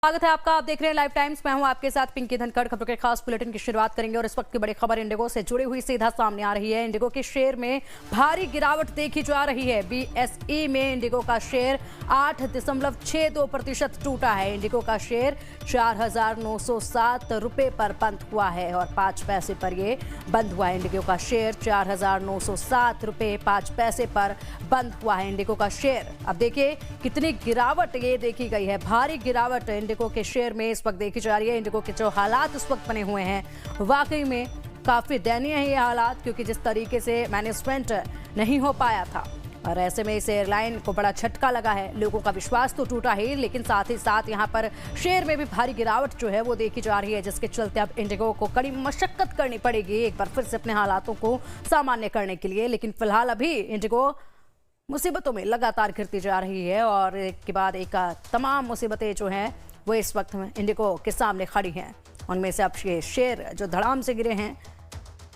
स्वागत है आपका। आप देख रहे हैं लाइव टाइम्स। मैं हूं आपके साथ पिंकी धनखड़। खबरों के खास बुलेटिन की शुरुआत करेंगे और इस वक्त की बड़ी खबर इंडिगो से जुड़ी हुई सीधा सामने आ रही है। इंडिगो के शेयर में भारी गिरावट देखी जा रही है। बीएसई में इंडिगो का शेयर 8.62% टूटा है। इंडिगो का शेयर 4,907 रुपए पर बंद हुआ है और 5 पैसे पर ये बंद हुआ है। इंडिगो का शेयर 4,907 रुपए 5 पैसे पर बंद हुआ है। इंडिगो का शेयर अब देखिए कितनी गिरावट ये देखी गई है। भारी गिरावट इंडिगो के शेयर में इस वक्त देखी जा रही है। इंडिगो के जो हालात इस वक्त बने हुए हैं वाकई में काफी दयनीय है ये हालात, क्योंकि जिस तरीके से मैनेजमेंट नहीं हो पाया था और ऐसे में इस एयरलाइन को बड़ा झटका लगा है। लोगों का विश्वास तो टूटा ही, लेकिन साथ ही साथ यहाँ पर शेयर में भी भारी गिरावट जो है वो देखी जा रही है, जिसके चलते अब इंडिगो को कड़ी मशक्कत करनी पड़ेगी एक बार फिर से अपने हालातों को सामान्य करने के लिए। लेकिन फिलहाल अभी इंडिगो मुसीबतों में लगातार घिरती जा रही है और एक के बाद एक तमाम मुसीबतें जो हैं वो इस वक्त में इंडिगो के सामने खड़ी हैं। उनमें से अब ये शेयर जो धड़ाम से गिरे हैं,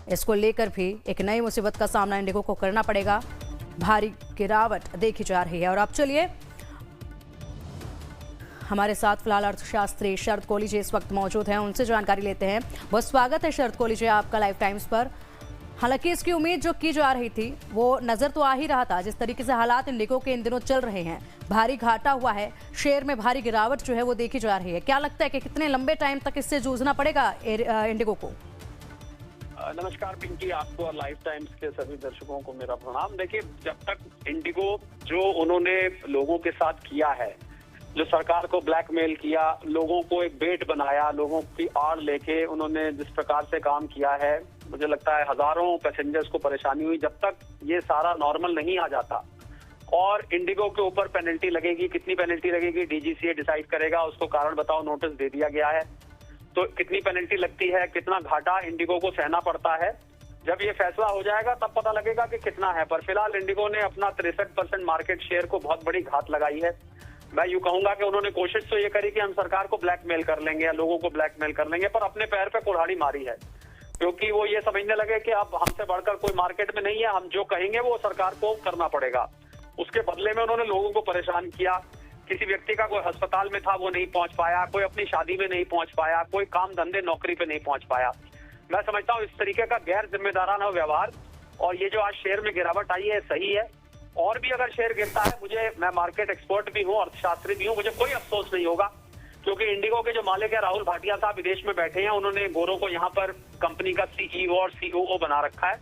इसको लेकर भी एक नई मुसीबत का सामना इंडिगो को करना पड़ेगा। भारी गिरावट देखी जा रही है। और अब चलिए हमारे साथ फिलहाल अर्थशास्त्री शरद कोहली जी इस वक्त मौजूद हैं, उनसे जानकारी लेते हैं। बहुत स्वागत है शरद कोहली जी आपका लाइव टाइम्स पर। हालांकि इसकी उम्मीद जो की जा रही थी वो नजर तो आ ही रहा था। जिस तरीके से हालात इंडिगो के इन दिनों चल रहे हैं, भारी घाटा हुआ है, शेयर में भारी गिरावट जो है वो देखी जा रही है। क्या लगता है कि कितने लंबे टाइम तक इससे जूझना पड़ेगा इंडिगो को? नमस्कार पिंकी, आपको और लाइव टाइम्स के सभी दर्शकों को मेरा प्रणाम। देखिए, जब तक इंडिगो जो उन्होंने लोगों के साथ किया है, जो सरकार को ब्लैकमेल किया, लोगों को एक बेट बनाया, लोगों की आड़ लेके उन्होंने जिस प्रकार से काम किया है, मुझे लगता है हजारों पैसेंजर्स को परेशानी हुई। जब तक ये सारा नॉर्मल नहीं आ जाता और इंडिगो के ऊपर पेनल्टी लगेगी, कितनी पेनल्टी लगेगी डीजीसीए डिसाइड करेगा, उसको कारण बताओ नोटिस दे दिया गया है। तो कितनी पेनल्टी लगती है, कितना घाटा इंडिगो को सहना पड़ता है, जब ये फैसला हो जाएगा तब पता लगेगा कि कितना है। पर फिलहाल इंडिगो ने अपना 63% मार्केट शेयर को बहुत बड़ी घात लगाई है। मैं यूं कहूंगा कि उन्होंने कोशिश तो ये करी कि हम सरकार को ब्लैकमेल कर लेंगे या लोगों को ब्लैकमेल कर लेंगे, पर अपने पैर पे कुल्हाड़ी मारी है, क्योंकि वो ये समझने लगे कि अब हमसे बढ़कर कोई मार्केट में नहीं है, हम जो कहेंगे वो सरकार को करना पड़ेगा। उसके बदले में उन्होंने लोगों को परेशान किया। किसी व्यक्ति का कोई अस्पताल में था वो नहीं पहुंच पाया, कोई अपनी शादी में नहीं पहुंच पाया, कोई काम धंधे नौकरी पे नहीं पहुंच पाया। मैं समझता हूँ इस तरीके का गैर जिम्मेदाराना व्यवहार और ये जो आज शेयर में गिरावट आई है सही है। और भी अगर शेयर गिरता है, मैं मार्केट एक्सपर्ट भी हूँ, अर्थशास्त्री भी हूँ, मुझे कोई अफसोस नहीं होगा, क्योंकि इंडिगो के जो मालिक है राहुल भाटिया साहब विदेश में बैठे हैं। उन्होंने गोरों को यहाँ पर कंपनी का सीईओ और सीओओ बना रखा है,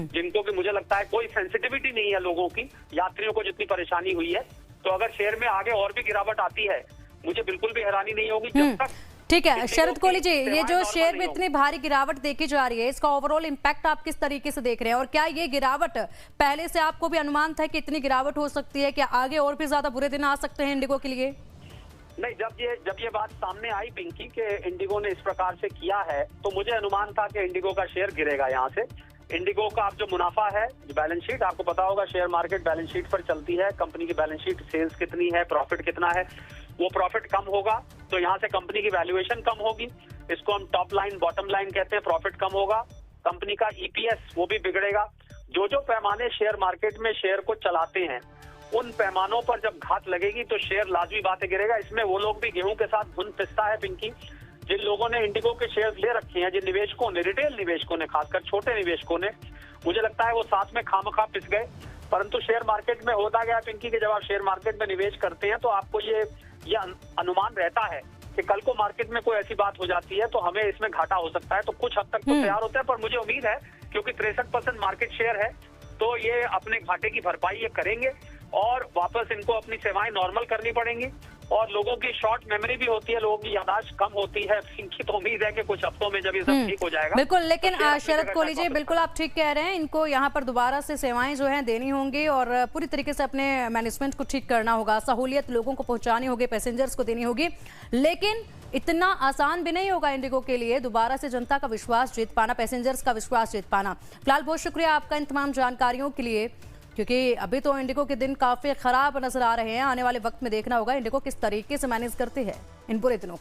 जिनको कि मुझे लगता है कोई सेंसिटिविटी नहीं है लोगों की, यात्रियों को जितनी परेशानी हुई है। तो अगर शेयर में आगे और भी गिरावट आती है, मुझे बिल्कुल भी हैरानी नहीं होगी जब तक। ठीक है शरद कोहली जी, ये जो शेयर में इतनी भारी गिरावट देखी जा रही है, इसका ओवरऑल इम्पैक्ट आप किस तरीके से देख रहे हैं? और क्या ये गिरावट पहले से आपको भी अनुमान था कि इतनी गिरावट हो सकती है? क्या आगे और भी ज्यादा बुरे दिन आ सकते हैं इंडिगो के लिए? नहीं, जब ये बात सामने आई पिंकी के इंडिगो ने इस प्रकार से किया है, तो मुझे अनुमान था कि इंडिगो का शेयर गिरेगा। यहाँ से इंडिगो का अब जो मुनाफा है, जो बैलेंस शीट, आपको पता होगा शेयर मार्केट बैलेंस शीट पर चलती है, कंपनी की बैलेंस शीट, सेल्स कितनी है, प्रॉफिट कितना है, वो प्रॉफिट कम होगा तो यहाँ से कंपनी की वैल्यूएशन कम होगी। इसको हम टॉप लाइन बॉटम लाइन कहते हैं। प्रॉफिट कम होगा, कंपनी का ईपीएस वो भी बिगड़ेगा। जो पैमाने शेयर मार्केट में शेयर को चलाते हैं, उन पैमानों पर जब घात लगेगी तो शेयर लाजमी बात है गिरेगा। इसमें वो लोग भी गेहूं के साथ धुन पिसता है पिंकी, जिन लोगों ने इंडिगो के शेयर्स ले रखे हैं, जिन निवेशकों ने, रिटेल निवेशकों ने, खासकर छोटे निवेशकों ने, मुझे लगता है वो साथ में खामखा पिस गए। परंतु शेयर मार्केट में होता गया पिंकी कि जब आप शेयर मार्केट में निवेश करते हैं तो आपको ये अनुमान रहता है कि कल को मार्केट में कोई ऐसी बात हो जाती है तो हमें इसमें घाटा हो सकता है। तो कुछ हद तक तो तैयार होते हैं, पर मुझे उम्मीद है क्योंकि 63% मार्केट शेयर है तो ये अपने घाटे की भरपाई ये करेंगे और वापस इनको अपनी सेवाएं नॉर्मल करनी पड़ेंगी। और लोगों की शॉर्ट मेमोरी भी होती है, लोगों की याददाश्त कम होती है। इनकी तो उम्मीद है कि कुछ हफ्तों में जब ये सब ठीक हो जाएगा। बिल्कुल, लेकिन शरद कोहली जी बिल्कुल आप ठीक कह रहे हैं, इनको यहाँ पर दोबारा से सेवाएं जो हैं देनी होंगी और पूरी तरीके से अपने मैनेजमेंट को ठीक करना होगा, सहूलियत लोगों को पहुंचानी होगी, पैसेंजर्स को देनी होगी। लेकिन इतना आसान भी नहीं होगा इंडिगो के लिए दोबारा से जनता का विश्वास जीत पाना, पैसेंजर्स का विश्वास जीत पाना। फिलहाल बहुत शुक्रिया आपका इन तमाम जानकारियों के लिए, क्योंकि अभी तो इंडिगो के दिन काफी खराब नजर आ रहे हैं। आने वाले वक्त में देखना होगा इंडिगो किस तरीके से मैनेज करती है इन बुरे दिनों।